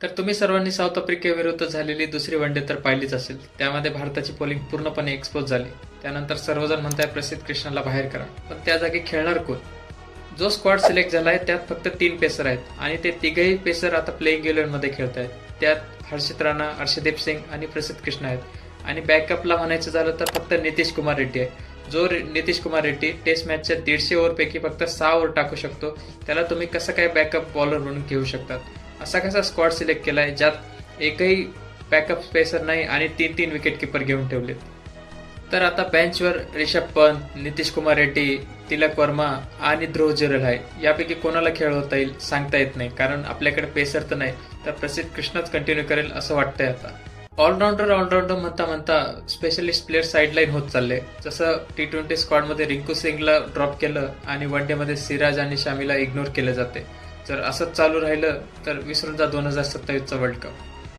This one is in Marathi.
तर तुम्ही सर्वांनी साऊथ आफ्रिकेविरुद्ध झालेली दुसरी वनडे तर पाहिलीच असेल. त्यामध्ये भारताची बॉलिंग पूर्णपणे एक्सपोज झाली. त्यानंतर सर्वजण म्हणताय प्रसिद्ध कृष्णाला बाहेर करा, पण त्या जागी खेळणार कोण? जो स्क्वॉड सिलेक्ट झाला आहे त्यात फक्त 3 पेसर आहेत आणि ते तिघही पेसर आता प्लेइंग इलेव्हनमध्ये खेळत आहेत. त्यात हर्षित राणा, अर्षदीप सिंग आणि प्रसिद्ध कृष्णा आहेत आणि बॅकअपला म्हणायचं झालं तर फक्त नितीश कुमार रेड्डी आहे. जो नितीश कुमार रेड्डी टेस्ट मॅचच्या 150 ओव्हरपैकी फक्त 6 ओव्हर टाकू शकतो, त्याला तुम्ही कसं काय बॅकअप बॉलर म्हणून घेऊ शकतात? असा कसा स्क्वॉड सिलेक्ट केलाय ज्यात एकही बॅकअप स्पेसर नाही आणि 3 विकेट किपर घेऊन ठेवलेत? तर आता बेंचवर रिषभ पंत, नितीश कुमार रेड्डी, तिलक वर्मा आणि ध्रुव जुरेल आहे. यापैकी कोणाला खेळवता येईल सांगता येत नाही, कारण आपल्याकडे पेसर तर नाही. तर प्रसिद्ध कृष्णच कंटिन्यू करेल असं वाटतंय आता. ऑलराऊंडर म्हणता म्हणता स्पेशलिस्ट प्लेयर साईडलाईन होत चालले. जसं T20 स्क्वॉडमध्ये रिंकू सिंगला ड्रॉप केलं आणि वन डेमध्ये सिराज आणि शामीला इग्नोर केलं जाते. जर असंच चालू राहिलं तर विसरून जा 2027चा वर्ल्ड कप.